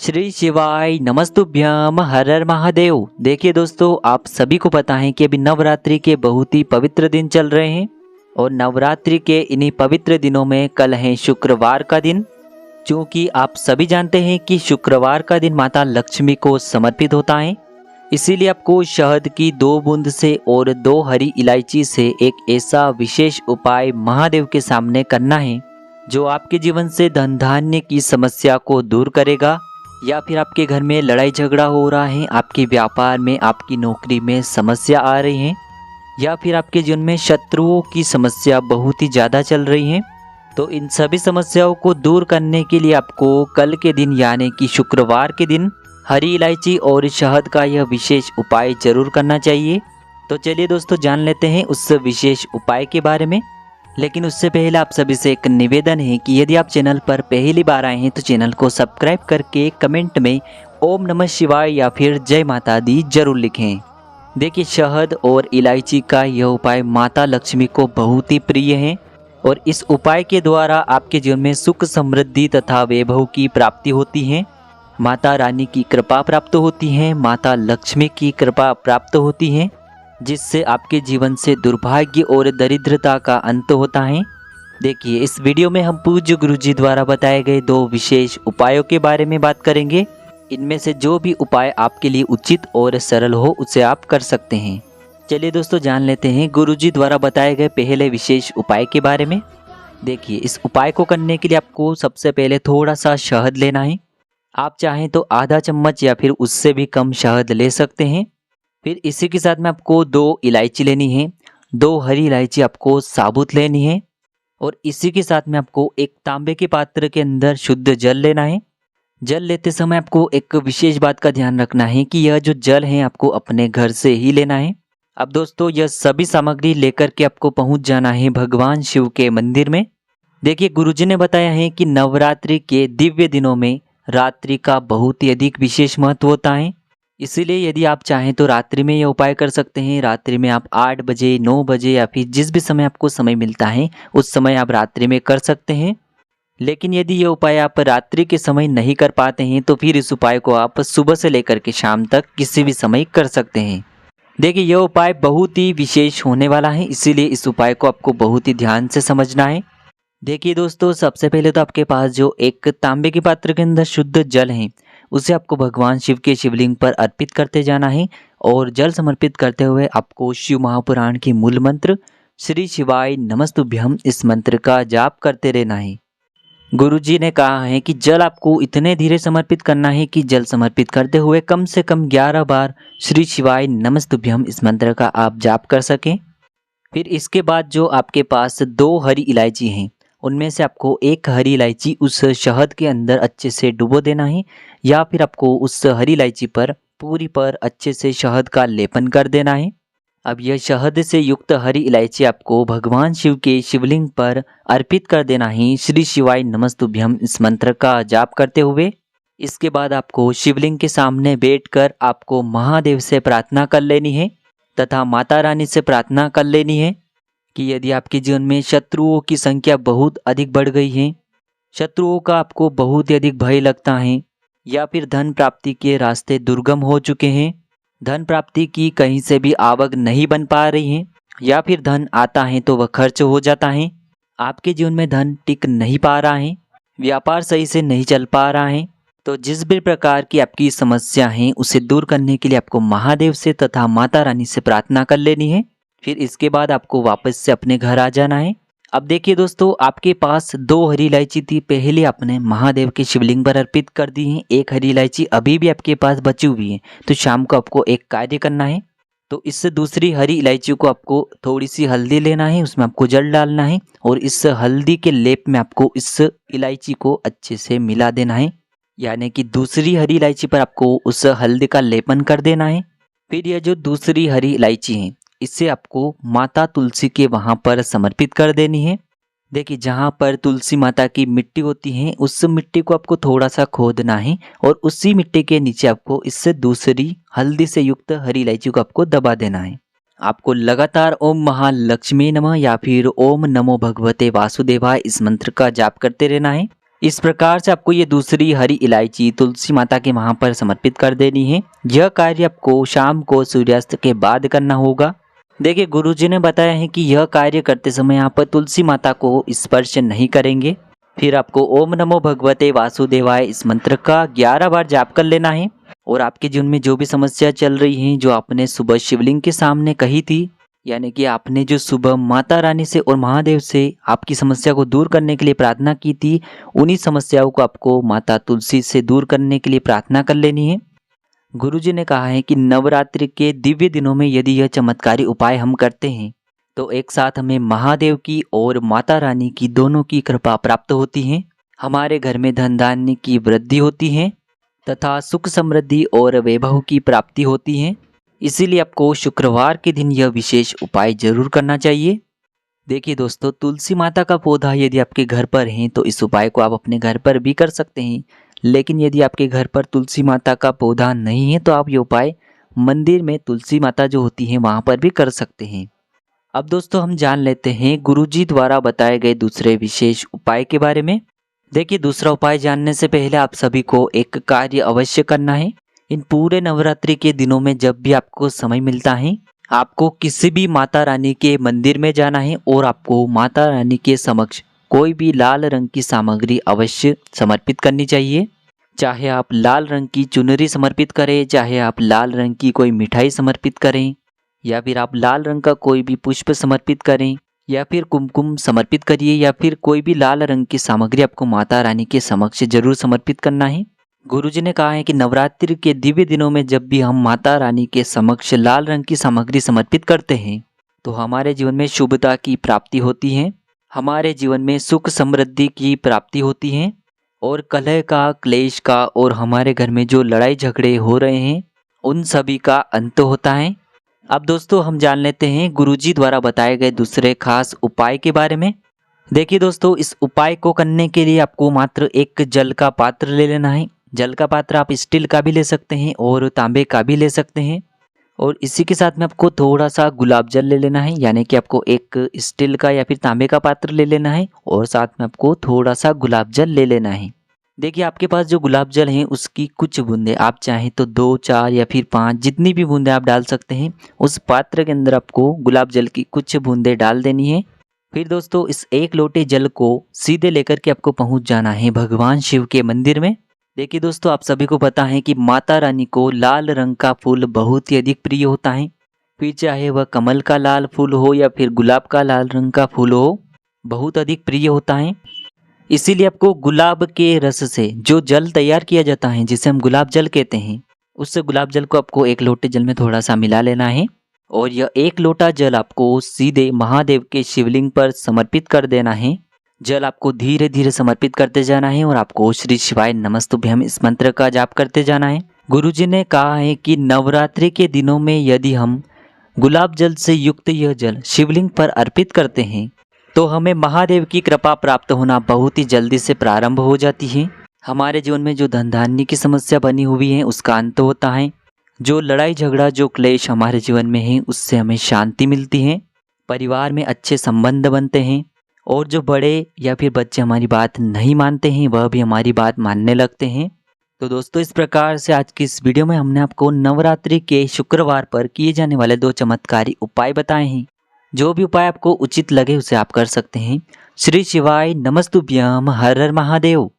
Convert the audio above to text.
श्री शिवाय नमस्तुभ्यम हर हर महादेव। देखिए दोस्तों, आप सभी को पता है कि अभी नवरात्रि के बहुत ही पवित्र दिन चल रहे हैं और नवरात्रि के इन्हीं पवित्र दिनों में कल है शुक्रवार का दिन। क्योंकि आप सभी जानते हैं कि शुक्रवार का दिन माता लक्ष्मी को समर्पित होता है, इसीलिए आपको शहद की 2 बूंद से और 2 हरी इलायची से एक ऐसा विशेष उपाय महादेव के सामने करना है जो आपके जीवन से धन धान्य की समस्या को दूर करेगा। या फिर आपके घर में लड़ाई झगड़ा हो रहा है, आपके व्यापार में, आपकी नौकरी में समस्या आ रही है, या फिर आपके जीवन में शत्रुओं की समस्या बहुत ही ज़्यादा चल रही है, तो इन सभी समस्याओं को दूर करने के लिए आपको कल के दिन यानी कि शुक्रवार के दिन हरी इलायची और शहद का यह विशेष उपाय जरूर करना चाहिए। तो चलिए दोस्तों, जान लेते हैं उस विशेष उपाय के बारे में। लेकिन उससे पहले आप सभी से एक निवेदन है कि यदि आप चैनल पर पहली बार आए हैं तो चैनल को सब्सक्राइब करके कमेंट में ओम नमः शिवाय या फिर जय माता दी जरूर लिखें। देखिए, शहद और इलायची का यह उपाय माता लक्ष्मी को बहुत ही प्रिय है और इस उपाय के द्वारा आपके जीवन में सुख समृद्धि तथा वैभव की प्राप्ति होती है। माता रानी की कृपा प्राप्त होती है, माता लक्ष्मी की कृपा प्राप्त होती है, जिससे आपके जीवन से दुर्भाग्य और दरिद्रता का अंत होता है। देखिए, इस वीडियो में हम पूज्य गुरुजी द्वारा बताए गए 2 विशेष उपायों के बारे में बात करेंगे। इनमें से जो भी उपाय आपके लिए उचित और सरल हो उसे आप कर सकते हैं। चलिए दोस्तों, जान लेते हैं गुरुजी द्वारा बताए गए पहले विशेष उपाय के बारे में। देखिए, इस उपाय को करने के लिए आपको सबसे पहले थोड़ा सा शहद लेना है। आप चाहें तो आधा चम्मच या फिर उससे भी कम शहद ले सकते हैं। फिर इसी के साथ में आपको 2 इलायची लेनी है, 2 हरी इलायची आपको साबुत लेनी है और इसी के साथ में आपको एक तांबे के पात्र के अंदर शुद्ध जल लेना है। जल लेते समय आपको एक विशेष बात का ध्यान रखना है कि यह जो जल है आपको अपने घर से ही लेना है। अब दोस्तों, यह सभी सामग्री लेकर के आपको पहुंच जाना है भगवान शिव के मंदिर में। देखिए, गुरुजी ने बताया है कि नवरात्रि के दिव्य दिनों में रात्रि का बहुत ही अधिक विशेष महत्व होता है। इसीलिए यदि आप चाहें तो रात्रि में यह उपाय कर सकते हैं। रात्रि में आप 8 बजे, 9 बजे या फिर जिस भी समय आपको समय मिलता है उस समय आप रात्रि में कर सकते हैं। लेकिन यदि यह उपाय आप रात्रि के समय नहीं कर पाते हैं तो फिर इस उपाय को आप सुबह से लेकर के शाम तक किसी भी समय कर सकते हैं। देखिए, यह उपाय बहुत ही विशेष होने वाला है, इसीलिए इस उपाय को आपको बहुत ही ध्यान से समझना है। देखिए दोस्तों, सबसे पहले तो आपके पास जो एक तांबे के पात्र के अंदर शुद्ध जल है उसे आपको भगवान शिव के शिवलिंग पर अर्पित करते जाना है और जल समर्पित करते हुए आपको शिव महापुराण के मूल मंत्र श्री शिवाय नमस्तुभ्यम इस मंत्र का जाप करते रहना है। गुरुजी ने कहा है कि जल आपको इतने धीरे समर्पित करना है कि जल समर्पित करते हुए कम से कम 11 बार श्री शिवाय नमस्तुभ्यम इस मंत्र का आप जाप कर सकें। फिर इसके बाद जो आपके पास 2 हरी इलायची हैं उनमें से आपको एक हरी इलायची उस शहद के अंदर अच्छे से डुबो देना है, या फिर आपको उस हरी इलायची पर पूरी पर अच्छे से शहद का लेपन कर देना है। अब यह शहद से युक्त हरी इलायची आपको भगवान शिव के शिवलिंग पर अर्पित कर देना है श्री शिवाय नमस्तुभ्यम इस मंत्र का जाप करते हुए। इसके बाद आपको शिवलिंग के सामने बैठकर आपको महादेव से प्रार्थना कर लेनी है तथा माता रानी से प्रार्थना कर लेनी है कि यदि आपके जीवन में शत्रुओं की संख्या बहुत अधिक बढ़ गई है, शत्रुओं का आपको बहुत ही अधिक भय लगता है, या फिर धन प्राप्ति के रास्ते दुर्गम हो चुके हैं, धन प्राप्ति की कहीं से भी आवक नहीं बन पा रही है, या फिर धन आता है तो वह खर्च हो जाता है, आपके जीवन में धन टिक नहीं पा रहा है, व्यापार सही से नहीं चल पा रहा है, तो जिस भी प्रकार की आपकी समस्या है उसे दूर करने के लिए आपको महादेव से तथा माता रानी से प्रार्थना कर लेनी है। फिर इसके बाद आपको वापस से अपने घर आ जाना है। अब देखिए दोस्तों, आपके पास 2 हरी इलायची थी, पहले आपने महादेव के शिवलिंग पर अर्पित कर दी है। एक हरी इलायची अभी भी आपके पास बची हुई है, तो शाम को आपको एक कार्य करना है। तो इस दूसरी हरी इलायची को आपको थोड़ी सी हल्दी लेना है, उसमें आपको जल डालना है और इस हल्दी के लेप में आपको इस इलायची को अच्छे से मिला देना है, यानी कि दूसरी हरी इलायची पर आपको उस हल्दी का लेपन कर देना है। फिर यह जो दूसरी हरी इलायची है इसे आपको माता तुलसी के वहाँ पर समर्पित कर देनी है। देखिए, जहाँ पर तुलसी माता की मिट्टी होती है उस मिट्टी को आपको थोड़ा सा खोदना है और उसी मिट्टी के नीचे आपको इससे दूसरी हल्दी से युक्त हरी इलायची को आपको दबा देना है। आपको लगातार ओम महालक्ष्मी नमः या फिर ओम नमो भगवते वासुदेवाय इस मंत्र का जाप करते रहना है। इस प्रकार से आपको ये दूसरी हरी इलायची तुलसी माता के वहाँ पर समर्पित कर देनी है। यह कार्य आपको शाम को सूर्यास्त के बाद करना होगा। देखिए गुरुजी ने बताया है कि यह कार्य करते समय यहाँ पर तुलसी माता को स्पर्श नहीं करेंगे। फिर आपको ओम नमो भगवते वासुदेवाय इस मंत्र का 11 बार जाप कर लेना है। और आपके जीवन में जो भी समस्या चल रही है, जो आपने सुबह शिवलिंग के सामने कही थी, यानी कि आपने जो सुबह माता रानी से और महादेव से आपकी समस्या को दूर करने के लिए प्रार्थना की थी, उन्हीं समस्याओं को आपको माता तुलसी से दूर करने के लिए प्रार्थना कर लेनी है। गुरुजी ने कहा है कि नवरात्रि के दिव्य दिनों में यदि यह चमत्कारी उपाय हम करते हैं तो एक साथ हमें महादेव की और माता रानी की दोनों की कृपा प्राप्त होती है। हमारे घर में धन धान्य की वृद्धि होती है तथा सुख समृद्धि और वैभव की प्राप्ति होती है। इसीलिए आपको शुक्रवार के दिन यह विशेष उपाय जरूर करना चाहिए। देखिए दोस्तों, तुलसी माता का पौधा यदि आपके घर पर है तो इस उपाय को आप अपने घर पर भी कर सकते हैं। लेकिन यदि आपके घर पर तुलसी माता का पौधा नहीं है तो आप ये उपाय मंदिर में तुलसी माता जो होती है वहाँ पर भी कर सकते हैं। अब दोस्तों हम जान लेते हैं गुरुजी द्वारा बताए गए दूसरे विशेष उपाय के बारे में। देखिए दूसरा उपाय जानने से पहले आप सभी को एक कार्य अवश्य करना है। इन पूरे नवरात्रि के दिनों में जब भी आपको समय मिलता है, आपको किसी भी माता रानी के मंदिर में जाना है और आपको माता रानी के समक्ष कोई भी लाल रंग की सामग्री अवश्य समर्पित करनी चाहिए। चाहे आप लाल रंग की चुनरी समर्पित करें, चाहे आप लाल रंग की कोई मिठाई समर्पित करें, या फिर आप लाल रंग का कोई भी पुष्प समर्पित करें, या फिर कुमकुम समर्पित करिए, या फिर कोई भी लाल रंग की सामग्री आपको माता रानी के समक्ष जरूर समर्पित करना है। गुरुजी ने कहा है कि नवरात्रि के दिव्य दिनों में जब भी हम माता रानी के समक्ष लाल रंग की सामग्री समर्पित करते हैं तो हमारे जीवन में शुभता की प्राप्ति होती है, हमारे जीवन में सुख समृद्धि की प्राप्ति होती है और कलह का, क्लेश का और हमारे घर में जो लड़ाई झगड़े हो रहे हैं उन सभी का अंत होता है। अब दोस्तों हम जान लेते हैं गुरुजी द्वारा बताए गए दूसरे खास उपाय के बारे में। देखिए दोस्तों, इस उपाय को करने के लिए आपको मात्र एक जल का पात्र ले लेना है। जल का पात्र आप स्टील का भी ले सकते हैं और तांबे का भी ले सकते हैं। और इसी के साथ में आपको थोड़ा सा गुलाब जल ले लेना है, यानी कि आपको एक स्टील का या फिर तांबे का पात्र ले लेना है और साथ में आपको थोड़ा सा गुलाब जल ले लेना है। देखिए आपके पास जो गुलाब जल है उसकी कुछ बूंदे आप चाहें तो 2, 4 या फिर 5 जितनी भी बूंदे आप डाल सकते हैं। उस पात्र के अंदर आपको गुलाब जल की कुछ बूंदे डाल देनी है। फिर दोस्तों इस एक लोटे जल को सीधे लेकर के आपको पहुंच जाना है भगवान शिव के मंदिर में। देखिए दोस्तों, आप सभी को पता है कि माता रानी को लाल रंग का फूल बहुत ही अधिक प्रिय होता है। फिर चाहे वह कमल का लाल फूल हो या फिर गुलाब का लाल रंग का फूल हो, बहुत अधिक प्रिय होता है। इसीलिए आपको गुलाब के रस से जो जल तैयार किया जाता है, जिसे हम गुलाब जल कहते हैं, उस गुलाब जल को आपको एक लोटे जल में थोड़ा सा मिला लेना है और यह एक लोटा जल आपको सीधे महादेव के शिवलिंग पर समर्पित कर देना है। जल आपको धीरे धीरे समर्पित करते जाना है और आपको श्री शिवाय नमस्तुभ्यम इस मंत्र का जाप करते जाना है। गुरुजी ने कहा है कि नवरात्रि के दिनों में यदि हम गुलाब जल से युक्त यह जल शिवलिंग पर अर्पित करते हैं तो हमें महादेव की कृपा प्राप्त होना बहुत ही जल्दी से प्रारंभ हो जाती है। हमारे जीवन में जो धन धान्य की समस्या बनी हुई है उसका अंत होता है। जो लड़ाई झगड़ा, जो क्लेश हमारे जीवन में है उससे हमें शांति मिलती है। परिवार में अच्छे संबंध बनते हैं और जो बड़े या फिर बच्चे हमारी बात नहीं मानते हैं वह भी हमारी बात मानने लगते हैं। तो दोस्तों इस प्रकार से आज की इस वीडियो में हमने आपको नवरात्रि के शुक्रवार पर किए जाने वाले 2 चमत्कारी उपाय बताए हैं। जो भी उपाय आपको उचित लगे उसे आप कर सकते हैं। श्री शिवाय नमस्तुभ्यम। हर हर महादेव।